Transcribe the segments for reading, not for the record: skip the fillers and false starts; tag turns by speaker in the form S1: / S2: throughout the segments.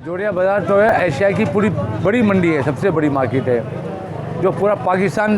S1: जोड़िया बाज़ार तो है एशिया की पूरी बड़ी मंडी है, सबसे बड़ी मार्केट है, जो पूरा पाकिस्तान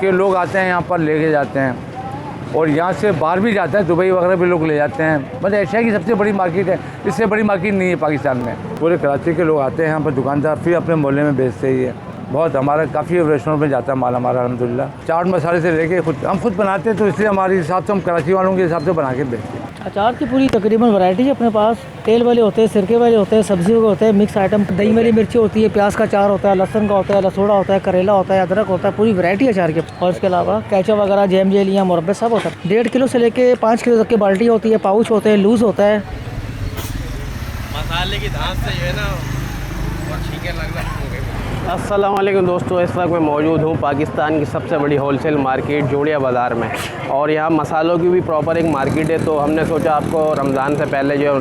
S1: के लोग आते हैं यहाँ पर लेके जाते हैं और यहाँ से बाहर भी जाते हैं, दुबई वगैरह भी लोग ले जाते हैं। मतलब एशिया की सबसे बड़ी मार्केट है, इससे बड़ी मार्केट नहीं है पाकिस्तान में। पूरे कराची के लोग आते हैं यहाँ पर, दुकानदार फिर अपने मोहल्ले में बेचते ही है। बहुत हमारा काफ़ी रेस्टोरेंट में जाता है माल हमारा अल्हम्दुलिल्लाह। चाट मसाले से लेके हम खुद बनाते हैं, तो इसलिए हमारे हिसाब से हम कराची वालों के हिसाब से बना के बेचते हैं।
S2: अचार की पूरी तकरीबन वैरायटी है अपने पास। तेल वाले होते हैं, सिरके वाले होते हैं, सब्जियों के होते हैं, मिक्स आइटम, दही वाली मिर्ची होती है, प्याज का अचार होता है, लहसुन का होता है, लसूड़ा होता है, करेला होता है, अदरक होता है, पूरी वैरायटी है अचार के। और इसके अलावा कैचअप वगैरह, जैम जेलियाँ, मुरब्बे सब होता है। 1.5 किलो से लेके 5 किलो तक की बाल्टी होती है, पाउच होते हैं, लूज़ होता है।
S3: मसाले की धांस से जो है ना छींके लगना हो गई।
S4: अस्सलाम वालेकुम दोस्तों, इस वक्त मैं मौजूद हूँ पाकिस्तान की सबसे बड़ी होलसेल मार्केट जोड़िया बाज़ार में, और यहाँ मसालों की भी प्रॉपर एक मार्केट है। तो हमने सोचा आपको रमज़ान से पहले जो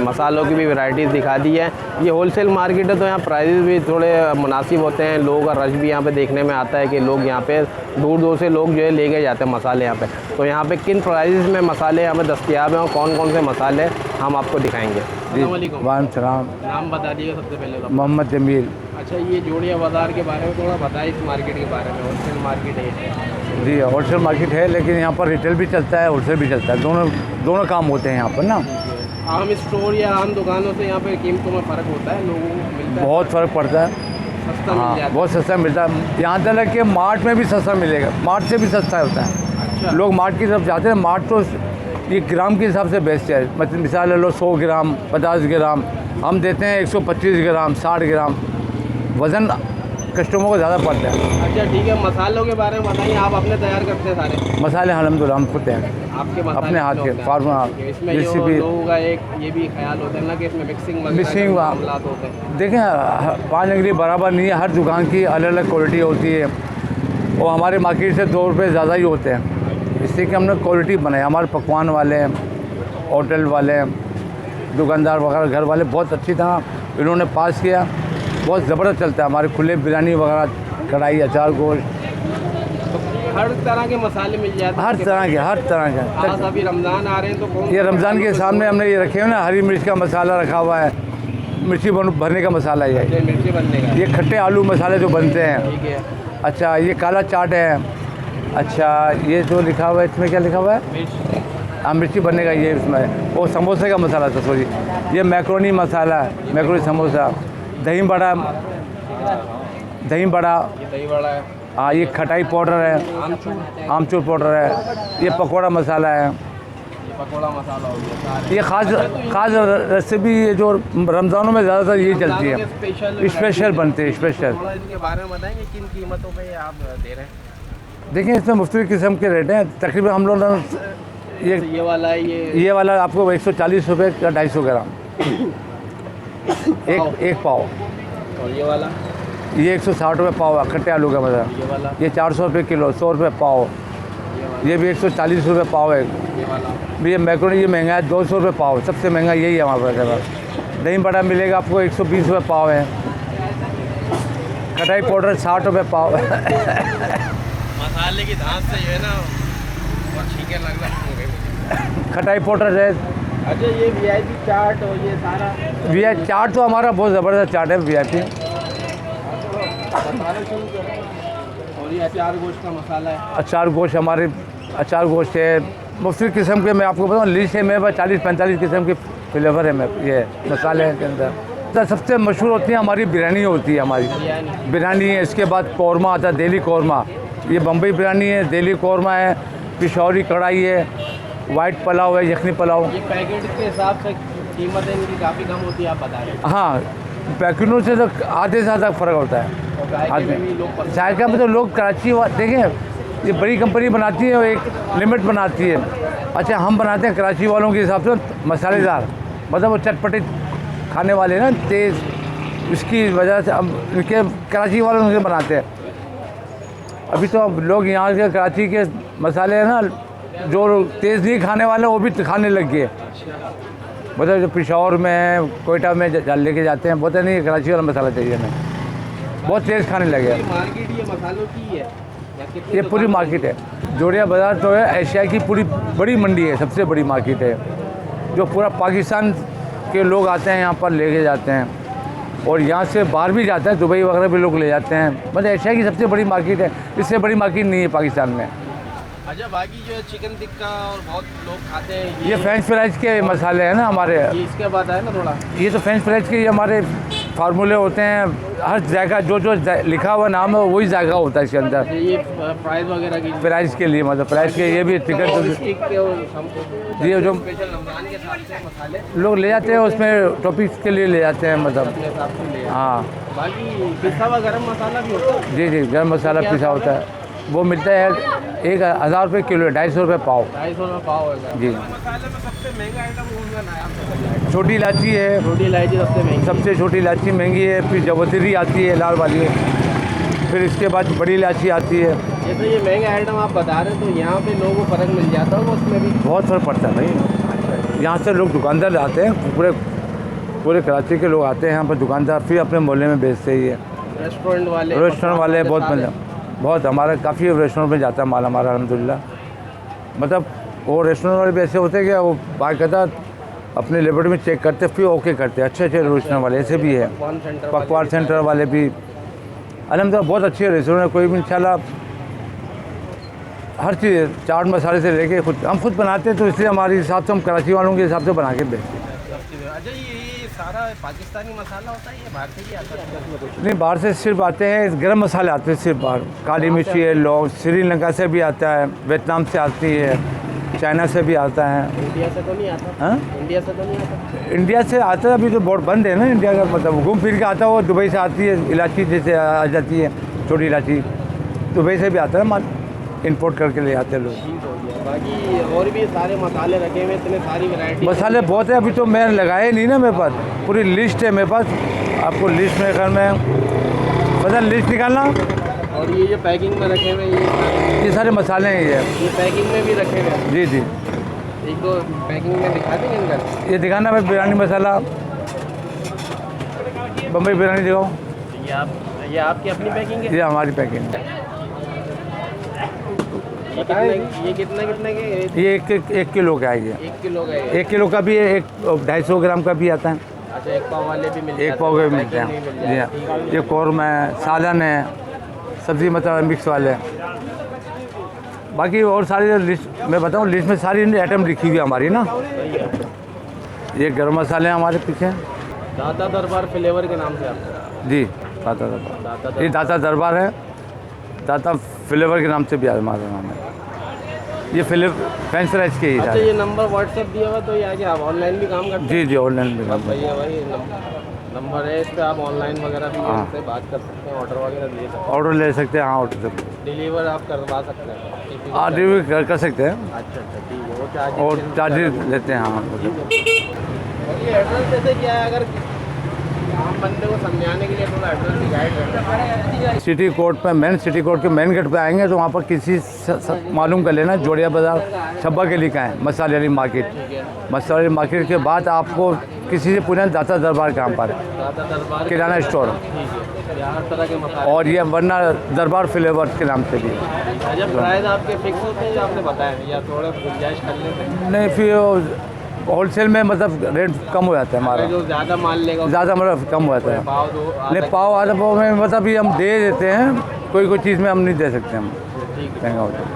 S4: मसालों की भी वैरायटीज़ दिखा दी है। ये होलसेल मार्केट है, तो यहाँ प्राइसेस भी थोड़े मुनासिब होते हैं। लोगों का रश भी यहाँ पे देखने में आता है कि लोग यहाँ पे दूर दूर से लोग जो है लेके जाते हैं मसाले यहाँ पे। तो यहाँ पे किन प्राइसेस में मसाले यहाँ पे दस्तियाब हैं और कौन कौन से मसाले हम आपको दिखाएँगे।
S1: वालेकुम सलाम।
S4: नाम बता दीजिएगा सबसे पहले तो।
S1: मोहम्मद जमील।
S4: अच्छा, ये जोड़िया बाज़ार के बारे में थोड़ा बताइए, इस मार्केट के बारे में। होलसेल मार्केट है
S1: जी, होलसेल मार्केट है, लेकिन यहाँ पर रिटेल भी चलता है, होलसेल भी चलता है, दोनों काम होते हैं यहाँ पर ना।
S4: आम स्टोर या आम दुकानों से यहाँ पे कीमतों में फ़र्क होता है, लोगों को मिलता है?
S1: बहुत फ़र्क पड़ता है,
S4: सस्ता मिल
S1: हाँ
S4: जाता है।
S1: बहुत सस्ता मिलता है। यहाँ तक कि मार्ट में भी सस्ता मिलेगा, मार्ट से भी सस्ता होता है।
S4: अच्छा।
S1: लोग मार्ट की तरफ जाते हैं। मार्ट तो ये ग्राम के हिसाब से बेचते हैं। मतलब मिसाल ले लो, 100 ग्राम, 50 ग्राम, हम देते हैं 125 ग्राम, 60 ग्राम। वज़न कस्टमर को ज़्यादा पड़ता है।
S4: अच्छा ठीक है, मसालों के बारे में बताइए। आप अपने तैयार करते हैं सारे
S1: मसाले? अल्हम्दुलिल्लाह हम खुद हैं,
S4: आपके मसाले
S1: अपने हाथ के फार्मा।
S4: इसमें जो लोगों का एक ये भी ख्याल होता है ना कि इसमें मिक्सिंग मामलात होते हैं।
S1: देखें, 5 अंगली बराबर नहीं है, हर दुकान की अलग अलग क्वालिटी होती है और हमारे मार्केट से 2 रुपये ज़्यादा ही होते हैं। इसलिए कि हमने क्वालिटी बनाई। हमारे पकवान वाले, होटल वाले, दुकानदार वगैरह, घर वाले बहुत अच्छी तरह इन्होंने पास किया। बहुत ज़बरदस्त चलता है हमारे खुले बिरयानी वगैरह, कढ़ाई, अचार, गोश्त,
S4: हर तरह के मसाले मिल जाते हैं।
S1: हर तरह के।
S4: आज अभी रमज़ान आ रहे हैं, तो कौन
S1: ये रमज़ान के सामने हमने ये रखे हुए ना, हरी मिर्च का मसाला रखा हुआ है, मिर्ची भरने का मसाला ये है,
S4: मिर्ची बनने का?
S1: ये खट्टे आलू मसाले जो बनते हैं।
S4: ठीक है।
S1: अच्छा, ये काला चाट है। अच्छा, ये जो लिखा हुआ है, इसमें क्या लिखा हुआ है? हाँ, मिर्ची बनने का ये इसमें। वो समोसे का मसाला था, सॉरी, ये मैक्रोनी मसाला, मैक्रोनी समोसा, दही बड़ा,
S4: दही बड़ा है।
S1: हाँ, ये खटाई पाउडर है, आमचूर पाउडर है, ये पकौड़ा मसाला है,
S4: पकौड़ा मसाला हो गया।
S1: ये ख़ास रेसिपी ये जो रमज़ानों में ज़्यादातर ये चलती है, स्पेशल बनते हैं स्पेशल।
S4: थोड़ा इसके बारे में बताएंगे, किन कीमतों पे आप दे रहे हैं?
S1: देखिए, इसमें मुख्तलिफ़ किस्म के रेट हैं। तकरीबन हम लोग
S4: ये वाला है,
S1: ये वाला आपको 140 रुपये का 250 ग्राम एक पाव।
S4: और ये वाला?
S1: ये 160 रुपये पाव है, खट्टे आलू का मसाला।
S4: ये वाला?
S1: ये 400 रुपये किलो, 100 रुपये पाव। ये भी 140 रुपये पाव है।
S4: ये वाला?
S1: ये मैक्रोनी ये महंगा है, 200 रुपये पाव, सबसे महंगा यही है हमारे पास। दही बड़ा मिलेगा आपको 120 रुपये पाव है। खटाई पाउडर 60 रुपये पाव है।
S3: मसाले की धांस से जो है ना छींके लगना हो गई।
S1: खटाई पाउडर है।
S4: अच्छा, ये VIP चाट और ये सारा
S1: VIP चाट तो हमारा बहुत ज़बरदस्त चाट है, VIP।
S4: और ये अचार गोश्त का मसाला है।
S1: अचार गोश्त, हमारे अचार गोश्त है, मुख्तलिफ़ किस्म के। मैं आपको बताऊँ, लिस्ट है मेरे पास 40-45 किस्म के फ्लेवर है मैं ये मसाले के अंदर। तो सबसे मशहूर होती है हमारी बिरयानी होती है, हमारी बिरयानी है। इसके बाद कौरमा आता है, दिल्ली कौरमा। ये बम्बई बिरयानी है, दिल्ली कौरमा है, पिशौरी कढ़ाई है, वाइट पुलाव है, यखनी पुलाव।
S4: ये पैकेट के हिसाब से कीमत इनकी काफ़ी कम होती है, आप बता रहे हैं।
S1: हाँ, पैकेटों से तो आधे से ज़्यादा फ़र्क होता है। जायका में तो लोग कराची देखें, ये बड़ी कंपनी बनाती है, एक लिमिट बनाती है। अच्छा, हम बनाते हैं कराची वालों के हिसाब से मसालेदार, मतलब वो चटपटे खाने वाले ना, तेज़, इसकी वजह से हम इनके कराची वालों से बनाते हैं। अभी तो लोग यहाँ के कराची के मसाले हैं ना, जो तेज़ नहीं खाने वाले वो भी खाने लग गए। मतलब जो पिशौर में, कोयटा में लेके जाते हैं, बोलते नहीं कराची वाला मसाला चाहिए हमें, बहुत तेज़ खाने लगे।
S4: मार्केट ये मसालों की है,
S1: ये पूरी मार्केट है। जोड़िया बाज़ार तो है एशिया की पूरी बड़ी मंडी है, सबसे बड़ी मार्केट है, जो पूरा पाकिस्तान के लोग आते हैं यहाँ पर लेके जाते हैं और यहाँ से बाहर भी जाता है, दुबई वगैरह भी लोग ले जाते हैं। मतलब एशिया की सबसे बड़ी मार्केट है, इससे बड़ी मार्केट नहीं है पाकिस्तान में।
S3: अच्छा, बाकी जो है चिकन टिक्का और बहुत लोग खाते हैं
S1: ये फ्रेंच फ्राइज के मसाले हैं ना हमारे,
S3: ये इसके बाद है ना थोड़ा।
S1: ये तो फ्रेंच फ्राइज के ये हमारे फार्मूले होते हैं। हर जायका जो लिखा हुआ नाम है वही जायका होता है इसके अंदर।
S3: ये प्राइस वगैरह की
S1: प्राइस के लिए, मतलब प्राइस के ये भी टिकट
S3: स्टिक के और हमको
S1: जी जो
S3: स्पेशल रमजान के हिसाब से मसाले
S1: लोग ले जाते हैं, उसमें टॉपिक्स के लिए ले जाते हैं, मतलब
S3: अपने हिसाब से ले।
S1: हाँ
S3: बाकी पिसा हुआ गरम मसाला भी होता है।
S1: जी गरम मसाला पिसा होता है, वो मिलता है 1000 रुपये किलो, 250 रुपये पाव।
S3: 250 में पाव है
S1: जी।
S3: मसाले में सबसे महंगा आइटम कौन सा है?
S1: छोटी इलायची है,
S3: छोटी इलायची सबसे महंगी।
S1: सबसे छोटी इलायची महंगी है, फिर जवतरी आती है लाल वाली, फिर इसके बाद बड़ी इलायची आती है।
S3: जैसे ये महंगा आइटम आप बता रहे हैं, तो यहाँ पे लोगों को फ़र्क मिल जाता होगा उसमें भी?
S1: बहुत फ़र्क पड़ता है भाई। यहाँ से लोग दुकानदार आते हैं, पूरे कराची के लोग आते हैं यहाँ पर दुकानदार, फिर अपने मोहल्ले में बेचते ही है।
S3: रेस्टोरेंट वाले
S1: बहुत हमारा काफ़ी रेस्टोरेंट में जाता है माल हमारा अल्हम्दुलिल्लाह। मतलब वो रेस्टोरेंट वाले भी ऐसे होते हैं कि वो बाकायदा अपने लेबोरेटरी में चेक करते फिर ओके करते हैं। अच्छे रेस्टोरेंट वाले ऐसे भी है, पकवान सेंटर वाले भी अल्हम्दुलिल्लाह बहुत अच्छे रेस्टोरेंट है। कोई भी इंशाल्लाह हर चीज़ चाट मसाले से लेके हम खुद बनाते हैं, तो इसलिए हमारे हिसाब से हम कराची वालों के हिसाब से बना के बेचते हैं।
S3: अच्छा, ये सारा पाकिस्तानी मसाला होता है, ये बाहर से ही आता है?
S1: नहीं, बाहर से सिर्फ आते हैं गरम मसाले आते हैं सिर्फ बाहर। काली मिर्ची है, लौंग श्रीलंका से भी आता है, वियतनाम से आती है, चाइना से भी आता है।
S3: इंडिया से तो नहीं आता?
S1: हाँ
S3: इंडिया से तो नहीं आता?
S1: इंडिया से आता है, अभी तो बहुत बंद है ना इंडिया का, मतलब घूम फिर के आता है। वो दुबई से आती है इलायची, जैसे आ जाती है छोटी इलायची, दुबई से भी आता है माल, इंपोर्ट करके ले आते हैं लोग।
S3: ठीक हो गया। बाकी और भी सारे मसाले रखे हुए, इतने सारी वैरायटी
S1: मसाले बहुत है, अभी तो मैं लगाए नहीं ना, मेरे पास पूरी लिस्ट है मेरे पास। आपको लिस्ट में घर में पता लिस्ट निकालना।
S3: और ये जो पैकिंग में रखे हुए
S1: ये सारे मसाले हैं,
S3: ये पैकिंग में भी रखे हुए हैं।
S1: जी
S3: एक दो पैकिंग में दिखा देंगे इनका।
S1: ये दिखाना भाई, बिरयानी मसाला, बम्बई बिरयानी दिखाओ।
S3: ये आपकी अपनी पैकिंग है?
S1: ये हमारी पैकिंग है।
S3: ये कितने के?
S1: ये एक किलो का है। ये
S3: 1 किलो का है।
S1: 1 किलो का भी है, 250 ग्राम का भी आता है।
S3: अच्छा, 1 पाव वाले भी मिलते हैं?
S1: 1 पाव के भी मिलते हैं जी हाँ। ये कौरमा है, सालन है, सब्ज़ी मतलब मिक्स वाले। बाकी और सारी लिस्ट मैं बताऊँ, लिस्ट में सारी आइटम लिखी हुई है हमारी ना। ये गरम मसाले हैं हमारे पीछे,
S3: दाता दरबार फ्लेवर के नाम से आपको?
S1: जी दाता दरबार, ये दाता दरबार है, दाता फ्लेवर के नाम से भी हमारा नाम है। ये फ्रेंच फ्राइज के ही
S3: अच्छा, ये नंबर व्हाट्सएप दिया हुआ, तो ये आगे आप ऑनलाइन भी काम करते हैं?
S1: जी ऑनलाइन भी काम
S3: भाई नंबर है, इस पर आप ऑनलाइन वगैरह भी उनसे बात कर सकते हैं, ऑर्डर वगैरह दे सकते हैं?
S1: ऑर्डर ले सकते हैं, हाँ ऑर्डर सकते हैं,
S3: डिलीवर आप करवा सकते हैं?
S1: हाँ डिलीवरी कर सकते हैं।
S3: अच्छा, ठीक है। वो चार्ज
S1: और चार्जेस लेते हैं हाँ।
S3: और ये एड्रेस जैसे क्या है, अगर आम बंदे को समझाने के लिए थोड़ा एड्रेस गाइड करना।
S1: सिटी कोर्ट पे, सिटी कोर्ट के मेन गेट पे आएंगे तो वहाँ पर किसी मालूम कर लेना, जोड़िया बाज़ार छब्बा के लिए है, मसाले वाली मार्केट। मसाले वाली मार्केट के बाद आपको किसी से पूछना दाता दरबार कहाँ पर है,
S3: दाता दरबार
S1: किराना स्टोर,
S3: ठीक है। हर तरह के मसाले,
S1: और ये वरना दरबार फ्लेवर्स के नाम से भी।
S3: जब प्राइस आपके फिक्स होते हैं, आपने बताया, या थोड़ा गुंजाइश कर लेते हैं?
S1: नहीं, फिर होलसेल में मतलब रेट कम हो जाता है हमारा,
S3: जो ज़्यादा माल लेगा
S1: ज़्यादा मतलब कम हो जाता है।
S3: पाव दो
S1: नहीं, पाव आधा पाव में मतलब ये हम दे देते हैं, कोई चीज़ में हम नहीं दे सकते हम,
S3: ठीक
S1: महंगा होता है।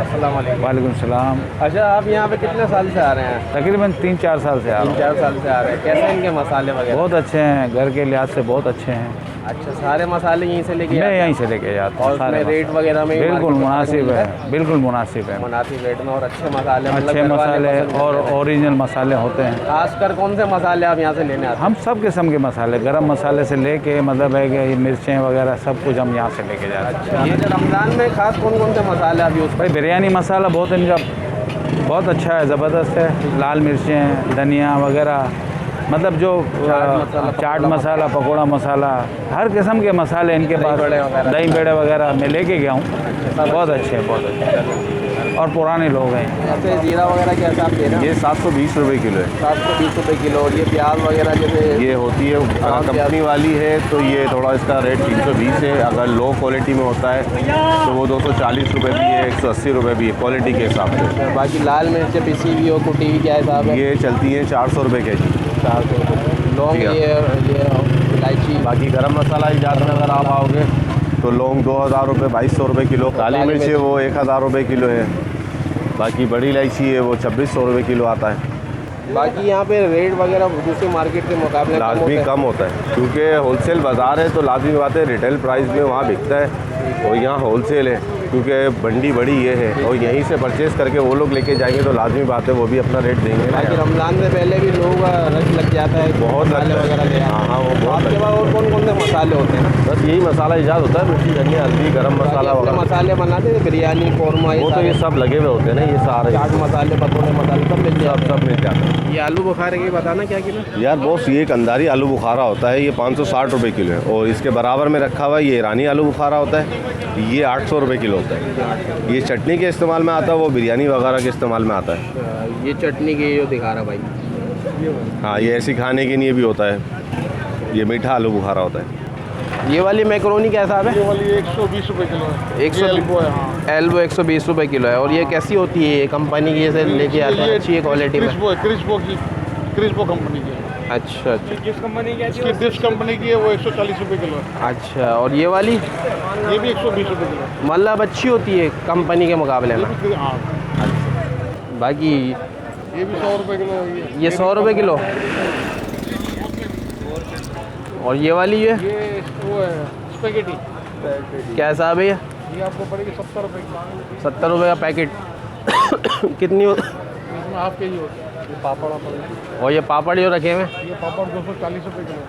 S3: अस्सलाम वालेकुम।
S1: वालेकुम सलाम।
S3: अच्छा, आप यहाँ पे कितने साल से आ रहे हैं?
S1: तकरीबन 3-4 साल से आ रहा हूँ।
S3: 3-4 साल से आ रहे हैं। कैसे हैं इनके मसाले वगैरह?
S1: बहुत अच्छे हैं, घर के लिहाज से बहुत अच्छे हैं।
S3: अच्छा, सारे मसाले यहीं से लेके
S1: मैं
S3: आते हैं?
S1: यहीं से लेके जाता
S3: और
S1: हूँ सारे
S3: उसमें रेट वगैरह में
S1: बिल्कुल
S3: मार्केट में
S1: मुनासिब
S3: फर्क
S1: है, बिल्कुल मुनासिब है।
S3: मुनासिब रेट में, और अच्छे मसाले, मतलब
S1: अच्छे
S3: घर वाले
S1: मसाले
S3: पसंद
S1: और
S3: करते हैं।
S1: ओरिजिनल मसाले होते हैं।
S3: खासकर कौन से मसाले आप यहाँ से लेने आते
S1: हम सब किस्म के मसाले, गरम मसाले से लेके मतलब है कि ये मिर्चें वगैरह सब कुछ हम यहाँ से लेके जाते हैं।
S3: हैं? ये रमज़ान में खास कौन से मसाले आप यूज़
S1: भाई बिरयानी मसाला बहुत इनका बहुत अच्छा है, ज़बरदस्त है। लाल मिर्चें, धनिया वगैरह, मतलब जो चाट मसाला, पकौड़ा मसाला, हर किस्म के मसाले इनके पास, दही बड़े वगैरह मैं लेके गया हूँ। बहुत अच्छे हैं, बहुत अच्छे, और पुराने लोग हैं।
S3: जैसे जीरा वगैरह के हिसाब दे रहे हैं?
S4: ये 720 रुपये किलो है।
S3: 720 रुपये किलो। और ये प्याज वगैरह जैसे
S4: ये होती है कंपनी वाली है, तो ये थोड़ा इसका रेट 320 है। अगर लो क्वालिटी में होता है तो वो 240 रुपये भी है, 180 रुपये भी है, क्वालिटी के हिसाब से।
S3: बाकी लाल मिर्च पिसी हुई हो, कुटी हुई, क्या हिसाब है?
S4: ये चलती है 400 रुपये के जी।
S3: 400 रुपये। लौंग
S4: जी हाँ।
S3: ये
S4: इलायची।
S5: बाकी गरम मसाला इजाद में अगर आप आओगे तो लौंग 2000 रुपये 2200 रुपये किलो, काली मिर्च है वो 1000 रुपये किलो है, बाकी बड़ी इलायची है वो 2600 रुपये किलो आता है।
S4: बाकी यहाँ पे रेट वगैरह दूसरी मार्केट के मुकाबले
S5: लाजमी कम होता है क्योंकि होलसेल बाज़ार है तो लाजमी बात है रिटेल प्राइस में वहाँ बिकता है और यहाँ होलसेल है क्योंकि मंडी बड़ी ये है और यहीं से परचेज़ करके वो लोग लेके जाएंगे तो लाजमी बात है वो भी अपना रेट देंगे।
S4: बाकी रमज़ान से पहले भी लोगों का रश लग जाता है,
S5: बहुत
S4: मसाले वगैरह ले आते हैं।
S5: हाँ वो बहुत
S4: आपके पास और कौन कौन से मसाले होते हैं?
S5: बस यही मसाला इजाद होता है, मिर्ची धनिया हल्दी गरम मसाला
S4: अपने
S5: वगैरह
S4: मसाले बनाते हैं, बिरयानी कौरमा
S5: वो तो ये सब लगे हुए होते हैं ना, ये सारे
S4: चाट मसाले पकौड़े मसाले सब मिल जाते
S5: सब मिल जाते हैं।
S4: हैं। ये आलू बुखारे की बताना क्या किलो?
S5: यार बॉस ये एक अंदारी आलू बुखारा होता है, ये 560 रुपये किलो है और इसके बराबर में रखा हुआ ये ईरानी आलू बुखारा होता है, ये 800 रुपये किलो होता है। ये चटनी के इस्तेमाल में आता है, वो बिरयानी वगैरह के इस्तेमाल में आता है।
S4: ये चटनी की जो दिखा रहा भाई,
S5: हाँ ये ऐसी खाने के लिए भी होता है, ये मीठा आलू बुखारा होता है।
S4: ये वाली मैक्रोनी क्या हिसाब है?
S3: ये वाली 120 रुपये किलो है।
S4: 100 एल्बो 120 रुपये किलो है। और ये कैसी होती है? ये कंपनी की से लेके आते हैं, अच्छी है क्वालिटी में?
S3: क्रिस्पो कंपनी की है।
S4: अच्छा अच्छा
S3: किस कंपनी की है? इसकी डिश कंपनी की है, वो 140 रुपये किलो है।
S4: अच्छा। और ये वाली?
S3: ये भी 120 रुपये किलो है।
S4: मतलब अच्छी होती है कंपनी के मुकाबले में?
S3: हाँ,
S4: बाकी
S3: ये भी 100 रुपये किलो है।
S4: ये 100 रुपये किलो। और ये वाली है?
S3: ये वो है स्पेगेटी।
S4: क्या हिसाब है ये?
S3: ये आपको पड़ेगी 70 रुपये की।
S4: 70 रुपये का पैकेट। कितनी हो?
S3: इसमें हाफ के जी होता है। ये पापड़ वापड़,
S4: और ये पापड़ जो रखे हुए?
S3: ये पापड़ 240 रुपये किलो।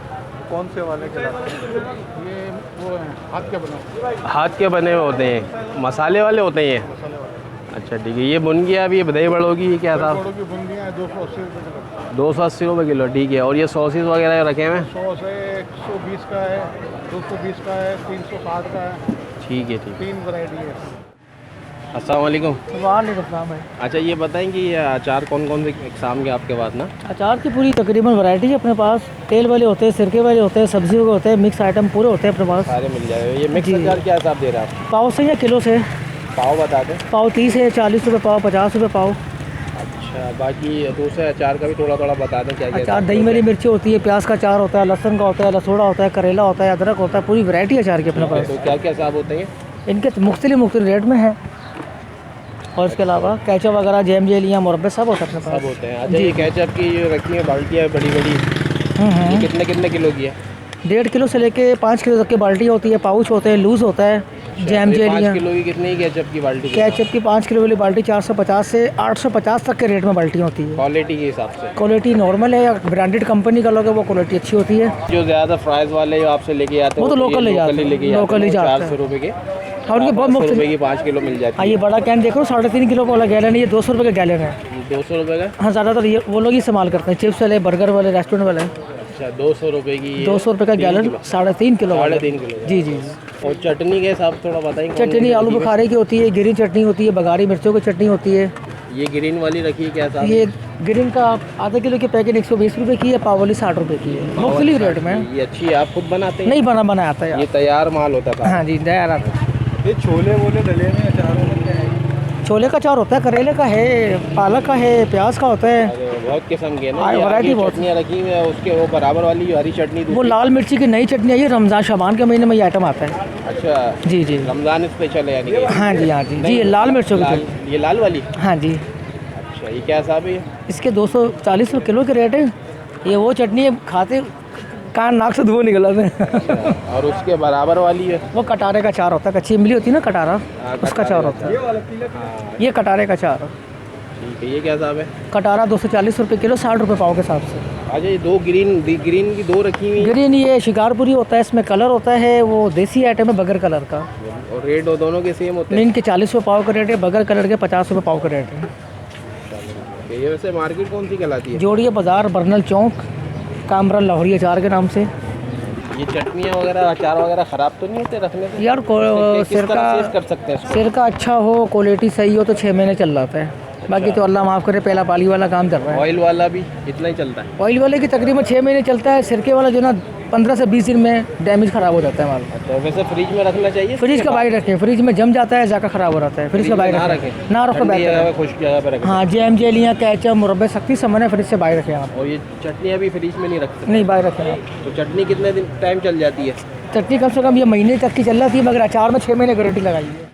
S3: कौन से वाले के? ये वो है हाथ के बने।
S4: हाथ के बने हुए होते हैं, मसाले वाले होते हैं ये?
S3: मसाले वाले।
S4: अच्छा ठीक है। ये बुनगिया भी, ये दही बड़ होगी, ये क्या हिसाब?
S3: बड़ों की बुंदियाँ 280 रुपये किलो।
S4: 280 रुपये किलो, ठीक है। और ये सॉसेस वगैरह रखे हुए हैं?
S3: 100 से 120 का है, 220 का है, 360 का है।
S4: ठीक है ठीक है।
S3: 3 वैरायटी है।
S4: अस्सलाम वालेकुम।
S2: वालेकुम सलाम भाई।
S4: अच्छा ये बताएं कि ये अचार कौन कौन से इकसाम के आपके पास ना?
S2: अचार की पूरी तकरीबन वैरायटी है अपने पास। तेल वाले होते हैं, सिरके वाले होते हैं, सब्जी के होते हैं, मिक्स आइटम पूरे होते हैं अपने पास।
S4: सारे मिल जाएगा। ये मिक्स
S2: जी।
S4: अचार क्या हिसाब दे रहे हैं आप?
S2: पाव से या किलो से?
S4: पाव बता दें।
S2: पाव 30 है, 40 रुपये पाव, 50 रुपये पाव।
S4: अच्छा। बाकी दूसरे अचार का भी थोड़ा थोड़ा बता दें क्या क्या
S2: अचार दही वाली मिर्ची होती है, प्याज का अचार होता है, लहसुन का होता है, लसूड़ा होता है, करेला होता है, अदरक होता है, पूरी वैरायटी अचार की अपने पास।
S4: तो क्या क्या हिसाब होते हैं?
S2: इनके मुख्तलिफ रेट में है। और इसके अलावा कैचअप वगैरह, जैम जेलियाँ, मुरब्बे सब होता है अपने पास।
S4: सब होते हैं। अच्छा ये केचप की जो रखी है बाल्टियाँ बड़ी बड़ी, ये कितने कितने किलो की है?
S2: 1.5 किलो से लेके 5 किलो तक की बाल्टी होती है, पाउच होते हैं, लूज़ होता है, जैम
S4: ये 5
S2: जेलियाँ।
S4: किलो की कितनी केचप की बाल्टी?
S2: कैचअप की 5 किलो वाली बाल्टी 450 से 850 तक के रेट में बाल्टियाँ होती है।
S4: क्वालिटी के हिसाब से?
S2: क्वालिटी नॉर्मल है या ब्रांडेड कंपनी का लोगे वो क्वालिटी अच्छी होती है।
S4: जो ज़्यादा फ्राइज वाले जो आपसे लेके आते हैं
S2: वो तो लोकल ले जाते हैं, लोकल ही जाते हैं।
S4: 400 रुपये के,
S2: और उनके बहुत
S4: 500
S2: मुख्तलिफ।
S4: रुपये की 5 किलो मिल जाती
S2: हाँ
S4: है।
S2: ये बड़ा कैन देखो 3.5 किलो वाला गैलन है, ये 200 रुपये का गैलन है।
S4: 200 रुपये का?
S2: हाँ ज़्यादातर ये वो लोग ही इस्तेमाल करते हैं, चिप्स वाले, बर्गर वाले, रेस्टोरेंट वाले।
S4: अच्छा 200 रुपये की?
S2: 200 रुपये का गैलन, 3.5 किलो वाला।
S4: 3.5 किलो?
S2: जी जी।
S4: और चटनी के हिसाब थोड़ा बताएंगे?
S2: चटनी आलू बुखारे की होती है, ग्रीन चटनी होती है, बघारी मिर्चों की चटनी होती है।
S4: ये ग्रीन वाली रखी है क्या हिसाब?
S2: ये ग्रीन का आधा किलो के पैकेट 120 रुपये की है, पाव वाली 60 रुपये की है, मुख्तलिफ रेट में।
S4: ये अच्छी है, आप खुद बनाते हैं?
S2: नहीं बनाया आता है
S4: ये
S2: यार।
S4: तैयार माल होता था?
S2: हाँ जी तैयार आता है।
S3: ये छोले वोले डले में अचारों में क्या है?
S2: छोले का अचार होता है, करेले का है, पालक का है, प्याज का होता है।
S4: अरे बहुत किस्म के ना।
S2: हाँ,
S4: ये
S2: वैरायटी
S4: आगे
S2: बहुत।
S4: चटनियाँ रखी हुई है, उसके वो बराबर वाली जो हरी चटनी
S2: वो
S4: दूसरी।
S2: लाल मिर्ची की नई चटनी आई है, रमज़ान शाबान के महीने में ये आइटम आता है।
S4: अच्छा
S2: जी जी।
S4: रमज़ान स्पेशल है यानी कि?
S2: हाँ जी हाँ जी जी, ये लाल मिर्चों की चटनी।
S4: ये लाल वाली?
S2: हाँ जी।
S4: अच्छा ये क्या हिसाब है?
S2: इसके 240 रुपये किलो के रेट है। ये वो चटनी है खाते कान नाक से धुआं निकला था।
S4: और उसके बराबर वाली है?
S2: वो कटारे का अचार होता है, कच्ची इमली होती है ना कटारा, उसका अचार होता है। ये कटारे का अचार।
S4: ठीक है। ये क्या हिसाब है?
S2: कटारा 240 रुपये किलो, 60 रुपये पाव के हिसाब से।
S4: अच्छा ये दो ग्रीन की दो रखी हुई हैं।
S2: ग्रीन ये शिकारपुरी होता है, इसमें कलर होता है, वो देसी आइटम है बगैर कलर का।
S4: और रेट दोनों के सेम होते
S2: नहीं, इनके 40 रुपये पाव का रेट है, बगैर कलर के 50 रुपये पाव का रेट है।
S4: हैं? ये वैसे मार्केट कौन सी कहलाती है?
S2: जोड़िए बाज़ार, बर्नल चौक, कामरन लाहौरी अचार के नाम से।
S4: ये चटनियाँ वगैरह अचार वगैरह ख़राब तो नहीं होते रखने से?
S2: यार
S4: किस
S2: सिर
S4: तरह
S2: का
S4: सेव कर सकते हैं इसको?
S2: सिर का अच्छा हो, क्वालिटी सही हो तो 6 महीने चल जाता है। बाकी तो अल्लाह माफ़ करे, पहला पाली वाला काम चल रहा है।
S4: ऑयल वाला भी इतना ही चलता है?
S2: ऑयल वाले की तकरीबन 6 महीने चलता है, सिरके वाला जो ना 15 से 20 दिन में डैमेज ख़राब हो जाता है माल।
S3: अच्छा, वैसे फ्रिज में रखना चाहिए?
S2: फ्रिज का बाहर रखें, फ्रिज में जम जाता है, जाकर ख़राब हो जाता है। फ्रिज का बाहर
S3: ना
S2: रखें,
S3: रखें,
S2: ना रखो
S3: ठंडी
S2: बेहतर
S3: जगह
S2: है।
S3: पे, खुश्क जगह पे रखें।
S2: हाँ, जैम जेलियाँ, केचप, मुरब्बे सख्ती सामान है, फ्रिज से बाहर रखें आप।
S3: और ये चटनियाँ भी फ्रिज में नहीं रखते?
S2: नहीं, बाहर रखें आप।
S3: तो चटनी कितने दिन टाइम चल जाती है?
S2: चटनी कम से कम ये महीने तक की चल जाती है, मगर अचार में 6 महीने गारंटी लगाई है।